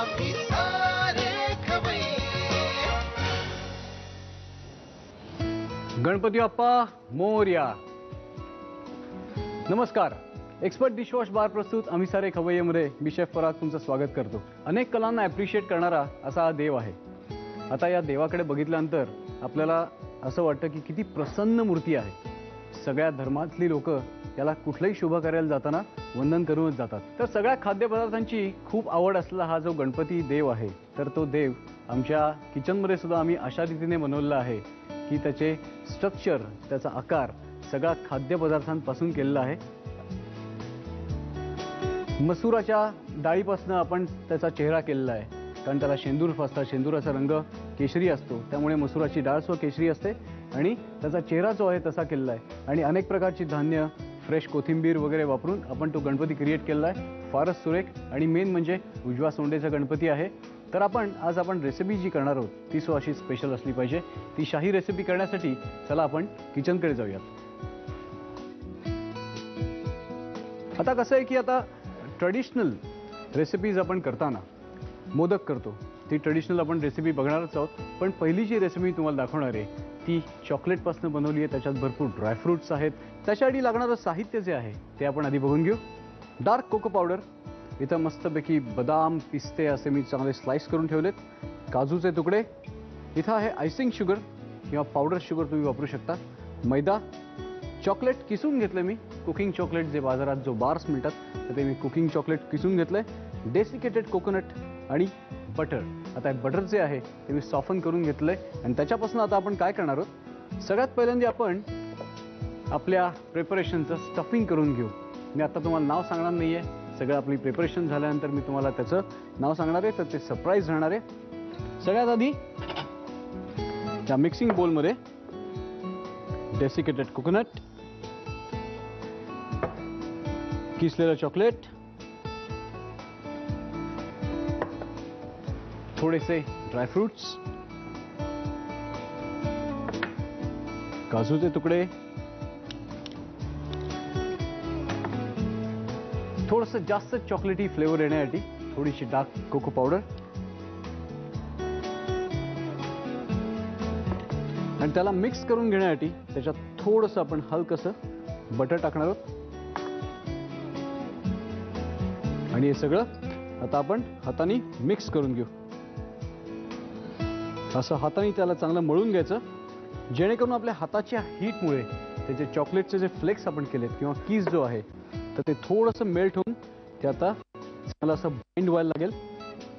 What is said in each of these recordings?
अभिसारे खवय्ये. गणपती बाप्पा मोरया. नमस्कार. Expert dishwash bar प्रस्तुत अभिसारे खवय्येमध्ये मी शेफ फराद तुमचं स्वागत करतो. अनेक कलांना ॲप्रिशिएट करणारा असा हा देव आहे. आता या देवाकडे बघितल्यानंतर आपल्याला असं वाटतं की किती प्रसन्न मूर्ती आहे. सगळ्या धर्मातली लोक याला कुठलंही शुभ कार्याला जाताना वंदन करूनच जातात. तर सगळ्या खाद्यपदार्थांची खूप आवड असलेला हा जो गणपती देव आहे, तर तो देव आमच्या किचनमध्ये सुद्धा आम्ही अशा रीतीने बनवलेला आहे की त्याचे स्ट्रक्चर, त्याचा आकार सगळा खाद्यपदार्थांपासून केलेला आहे. मसुराच्या डाळीपासून आपण त्याचा चेहरा केलेला आहे, कारण त्याला शेंदूर फासतात. शेंदुराचा रंग केशरी असतो, त्यामुळे मसुराची डाळ सुद्धा केशरी असते आणि त्याचा चेहरा जो आहे तसा केलेला आहे. आणि अनेक प्रकारची धान्य, फ्रेश कोथिंबीर वगैरे वापरून आपण तो गणपती क्रिएट केलेला आहे. फारच सुरेख. आणि मेन म्हणजे उजव्या सोंडेचा गणपती आहे. तर आज आपण रेसिपी जी करणार आहोत ती सो अशी स्पेशल असली पाहिजे. ती शाही रेसिपी करण्यासाठी चला आपण किचनकडे जाऊयात. आता कसं आहे की आता ट्रेडिशनल रेसिपीज आपण करताना मोदक करतो, ती ट्रेडिशनल आपण रेसिपी बघणारच आहोत. पण पहिली जी रेसिपी तुम्हाला दाखवणार आहे ती चॉकलेटपासून बनवली आहे. त्याच्यात भरपूर ड्रायफ्रूट्स आहेत. त्याच्यासाठी लागणारं साहित्य जे आहे ते आपण आधी बघून घेऊ. डार्क कोको पावडर, इथं मस्तपैकी बदाम, पिस्ते असे मी चांगले स्लाइस करून ठेवलेत. काजूचे तुकडे, इथं आहे आयसिंग शुगर किंवा पावडर शुगर तुम्ही वापरू शकता. मैदा, चॉकलेट किसून घेतलं मी, कुकिंग चॉकलेट जे बाजारात जो बार्स मिळतात तर ते मी कुकिंग चॉकलेट किसून घेतलं आहे. डेसिकेटेड कोकोनट आणि बटर. आता बटर जे आहे ते मी सॉफन करून घेतलं आहे आणि त्याच्यापासून आता आपण काय करणार आहोत. सगळ्यात पहिल्यांदा आपण आपल्या प्रिपरेशनचं स्टफिंग करून घेऊ. मी आता तुम्हाला नाव सांगणार नाही आहे. सगळं आपली प्रिपरेशन झाल्यानंतर मी तुम्हाला त्याचं नाव सांगणार आहे, तर ते सरप्राईज राहणार आहे. सगळ्यात आधी त्या मिक्सिंग बोलमध्ये डेसिकेटेड कोकोनट, किसलेलं चॉकलेट, थोडेसे ड्रायफ्रूट्स, काजूचे तुकडे, थोडंसं जास्त चॉकलेटी फ्लेवर येण्यासाठी थोडीशी डार्क कोको पावडर आणि त्याला मिक्स करून घेण्यासाठी त्याच्यात थोडंसं आपण हलकंसं बटर टाकणार आहोत. आणि हे सगळं आता आपण हाताने मिक्स करून घेऊ. असं हाताने त्याला चांगलं मळून घ्यायचं, जेणेकरून आपल्या हाताच्या हीटमुळे त्याचे चॉकलेटचे जे फ्लेक्स आपण केलेत किंवा कीज जो आहे तर ते थोडंसं मेल्ट होऊन ते आता चांगलं असं बाइंड व्हायला लागेल.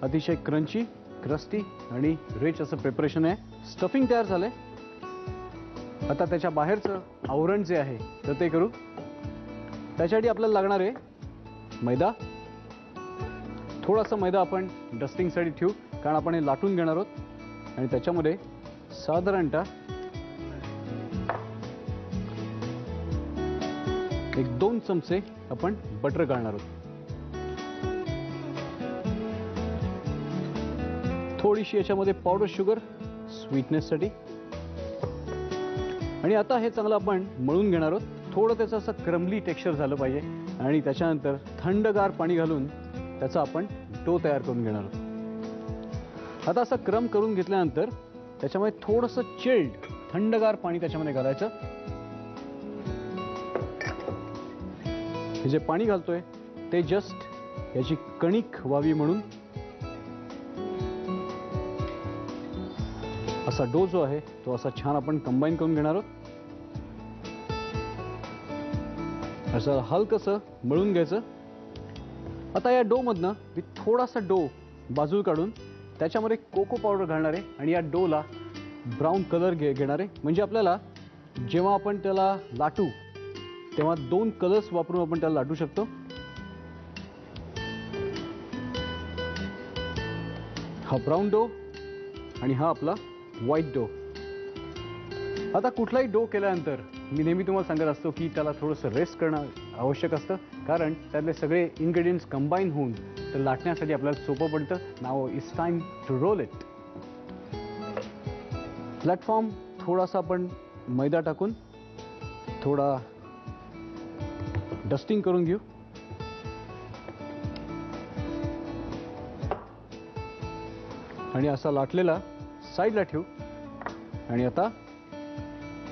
अतिशय क्रंची, क्रस्टी आणि रिच असं प्रिपरेशन आहे. स्टफिंग तयार झालंय. आता त्याच्या बाहेरचं आवरण जे आहे तर ते करू. त्याच्यासाठी आपल्याला लागणार आहे मैदा. थोडासा मैदा आपण डस्टिंगसाठी ठेवू, कारण आपण हे लाटून घेणार आहोत. आणि त्याच्यामध्ये साधारणतः 1-2 चमचे आपण बटर घालणार आहोत. थोडीशी याच्यामध्ये पावडर शुगर स्वीटनेससाठी. आणि आता हे चांगलं आपण मळून घेणार आहोत. थोडं त्याचं असं क्रमली टेक्स्चर झालं पाहिजे. आणि त्याच्यानंतर थंडगार पाणी घालून त्याचा आपण डो तयार करून घेणार आहोत. आता असं क्रम करून घेतल्यानंतर त्याच्यामध्ये थोडंसं चिल्ड थंडगार पाणी त्याच्यामध्ये घालायचं. हे जे पाणी घालतोय ते जस्ट याची कणिक व्हावी म्हणून असा डो जो आहे तो असा छान आपण कंबाईन करून घेणार आहोत. असं हलकंसं मळून घ्यायचं. आता या डो मधनं मी थोडासा डो बाजूला काढून त्याच्यामध्ये कोको पावडर घालणार आहे आणि या डोला ब्राऊन कलर घेणार आहे. म्हणजे आपल्याला जेव्हा आपण त्याला लाटू तेव्हा 2 कलर्स वापरून आपण त्याला लाटू शकतो. हा ब्राऊन डो आणि हा आपला व्हाईट डो. आता कुठलाही डो केल्यानंतर मी नेहमी तुम्हाला सांगत असतो की त्याला थोडंसं रेस्ट करणं आवश्यक असतं, कारण त्यातले सगळे इन्ग्रेडियंट्स कंबाईन होऊन तर लाटण्यासाठी आपल्याला सोपं पडतं. Now it's time to roll it. Platform थोडासा आपण मैदा टाकून थोडा डस्टिंग करून घेऊ. आणि असा लाटलेला साईडला ठेवू. आणि आता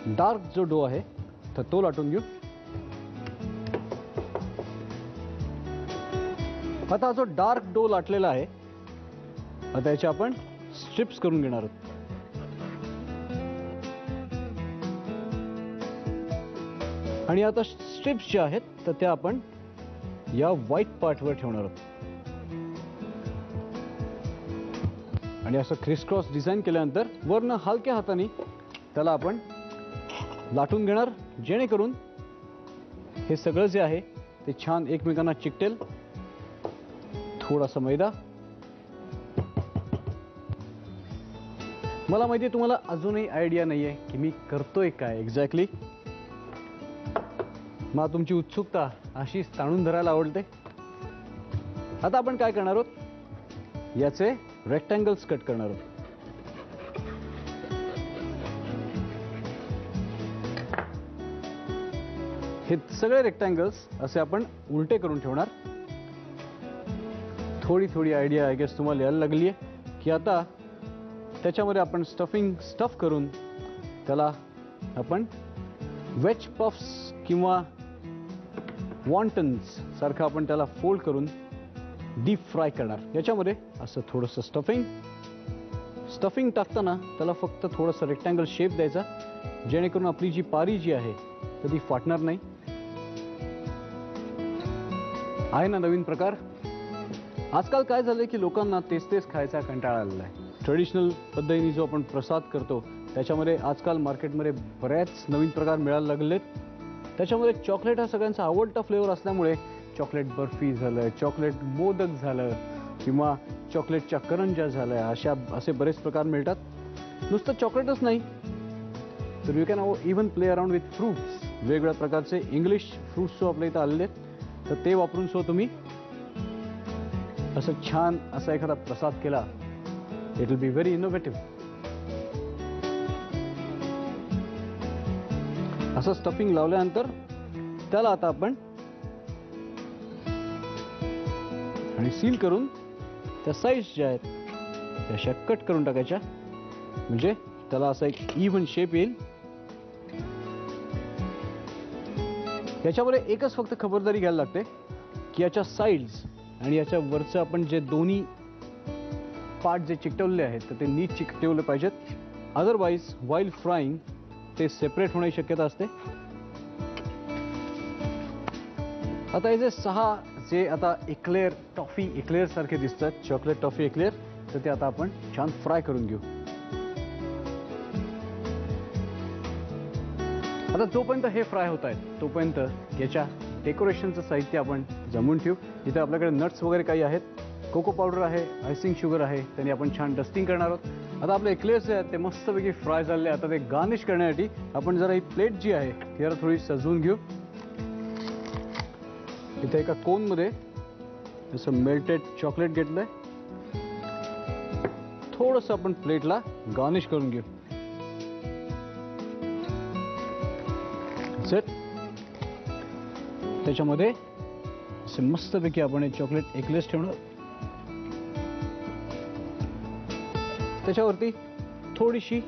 डार्क जो डो आहे तर तो लाटून घेऊ. आता जो डार्क डो लाटलेला आहे आता याचे आपण स्ट्रिप्स करून घेणार आहोत. आणि आता स्ट्रिप्स ज्या आहेत तर त्या आपण या व्हाईट पार्टवर ठेवणार आहोत. आणि असं क्रिसक्रॉस डिझाईन केल्यानंतर वरनं हलक्या हाताने त्याला आपण लाटून घेणार, जेणेकरून हे सगळं जे आहे ते छान एकमेकांना चिकटेल. थोडासा मैदा. मला माहिती आहे तुम्हाला अजूनही आयडिया नाही आहे की मी करतोय काय एक्झॅक्टली. मला तुमची उत्सुकता अशीच ताणून धरायला आवडते. आता आपण काय करणार आहोत, याचे रेक्टँगल्स कट करणार आहोत. हे सगळे रेक्टँगल्स असे आपण उलटे करून ठेवणार. थोडी थोडी आयडिया आय गेस तुम्हाला यायला लागली आहे की आता त्याच्यामध्ये आपण स्टफ करून त्याला आपण वेज पफ्स किंवा वॉन्टन्स सारखं आपण त्याला फोल्ड करून डीप फ्राय करणार. याच्यामध्ये असं थोडंसं स्टफिंग टाकताना त्याला फक्त थोडंसं रेक्टँगल शेप द्यायचा, जेणेकरून आपली जी पारी जी आहे तर ती फाटणार नाही. आहे ना नवीन प्रकार. आजकाल काय झालंय की लोकांना तेच तेच खायचा कंटाळा आलेला आहे. ट्रेडिशनल पद्धतीने जो आपण प्रसाद करतो त्याच्यामध्ये आजकाल मार्केटमध्ये बऱ्याच नवीन प्रकार मिळायला लागलेत. त्याच्यामध्ये चॉकलेट हा सगळ्यांचा आवडता फ्लेवर असल्यामुळे चॉकलेट बर्फी झालं, चॉकलेट मोदक झालं किंवा चॉकलेटच्या करंज्या झाल्या, असे बरेच प्रकार मिळतात. नुसतं चॉकलेटच नाही तर you can even play around with fruits. वेगवेगळ्या प्रकारचे इंग्लिश फ्रूट्स जो आपल्या इथं आलेले आहेत तर ते वापरून तुम्ही असं छान असा एखादा प्रसाद केला. It will be very innovative. असं स्टफिंग लावल्यानंतर त्याला आता आपण आणि सील करून त्या साईड्स ज्या आहेत त्या अशा कट करून टाकायच्या, म्हणजे त्याला असा एक इव्हन शेप येईल. याच्यामध्ये एकच फक्त खबरदारी घ्यायला लागते की याच्या साईड्स आणि याच्या वरचं आपण जे दोन्ही पार्ट जे चिकटवलेले आहेत तर ते नीट चिकटवले पाहिजेत. अदरवाईज व्हाईल फ्राईंग ते सेपरेट होण्याची शक्यता असते. आता हे जे 6 जे आता टॉफी एक्लेअर सारखे दिसतात, चॉकलेट टॉफी एक्लेअर, तर ते आता आपण छान फ्राय करून घेऊ. आता जोपर्यंत हे फ्राय होत आहेत तोपर्यंत याच्या डेकोरेशनचं साहित्य आपण जमवून ठेवू. इथे आपल्याकडे नट्स वगैरे काही आहेत, कोको पावडर आहे, आयसिंग शुगर आहे, त्यांनी आपण छान डस्टिंग करणार आहोत. आता आपले एक्लेअर्स जे आहेत ते मस्तपैकी फ्राय झाले. आता ते गार्निश करण्यासाठी आपण जरा ही प्लेट जी आहे ती जरा थोडी सजवून घेऊ. इथे एका कोनमध्ये असं मेल्टेड चॉकलेट घेतलंय. थोडंसं आपण प्लेटला गार्निश करून घेऊ. सेट. त्याच्यामध्ये असे मस्तपैकी आपण हे चॉकलेट एक्लेअर्स ठेवणार. त्याच्यावरती थोडीशी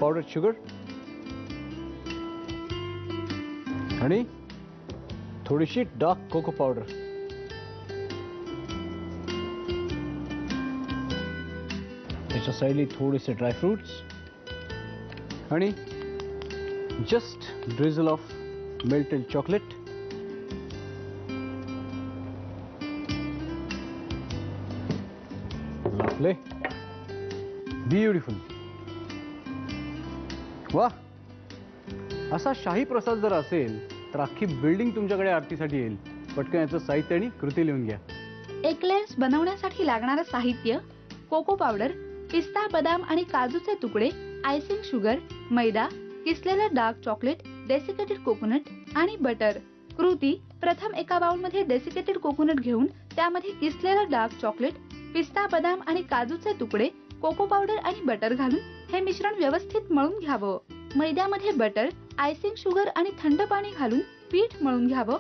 पावडर शुगर आणि थोडीशी डार्क कोको पावडर. त्याच्या साईडली थोडेसे ड्रायफ्रुट्स आणि just drizzle of melted chocolate. लापले. ब्युटिफुल. वा. असा शाही प्रसाद जर असेल तर अख्खी बिल्डिंग तुमच्याकडे आरतीसाठी येईल. पटकन याचं साहित्य आणि कृती लिहून घ्या. एक्लेअर्स बनवण्यासाठी लागणारं साहित्य: कोको पावडर, पिस्ता, बदाम आणि काजूचे तुकडे, आयसिंग शुगर, मैदा, किसलेलं डार्क चॉकलेट, डेसिकेटेड कोकोनट आणि बटर. कृती: प्रथम एका बाउलमध्ये डेसिकेटेड कोकोनट घेऊन त्यामध्ये किसलेलं डार्क चॉकलेट, पिस्ता, बदाम आणि काजूचे तुकडे, कोको पावडर आणि बटर घालून हे मिश्रण व्यवस्थित मळून घ्यावं. मैद्यामध्ये बटर, आयसिंग शुगर आणि थंड पाणी घालून पीठ मळून घ्यावं.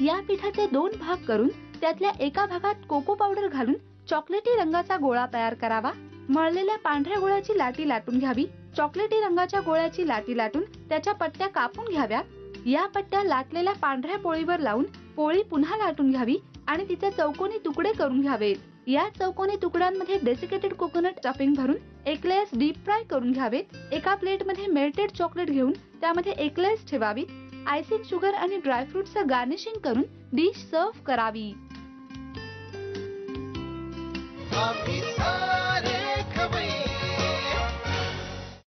या पिठाचे 2 भाग करून त्यातल्या एका भागात कोको पावडर घालून चॉकलेटी रंगाचा गोळा तयार करावा. मळलेल्या पांढऱ्या गोळ्याची लाटी लाटून घ्यावी. चॉकलेटी रंगाच्या गोळ्याची लाटी लाटून त्याच्या पट्ट्या कापून घ्याव्या. या पट्ट्या लाटलेल्या पांढऱ्या पोळीवर लावून पोळी पुन्हा लाटून घ्यावी आणि तिचे चौकोनी तुकडे करून घ्यावेत. या चौकोनी तुकड्यांमध्ये डेसिकेटेड कोकोनट स्टफिंग भरून एक्लेयर्स डीप फ्राय करून घ्यावेत. एका प्लेटमध्ये मेल्टेड चॉकलेट घेऊन त्यामध्ये एक्लेयर्स ठेवावीत. आयसिंग शुगर आणि ड्रायफ्रुट्सचं गार्निशिंग करून डिश सर्व्ह करावी. आम्ही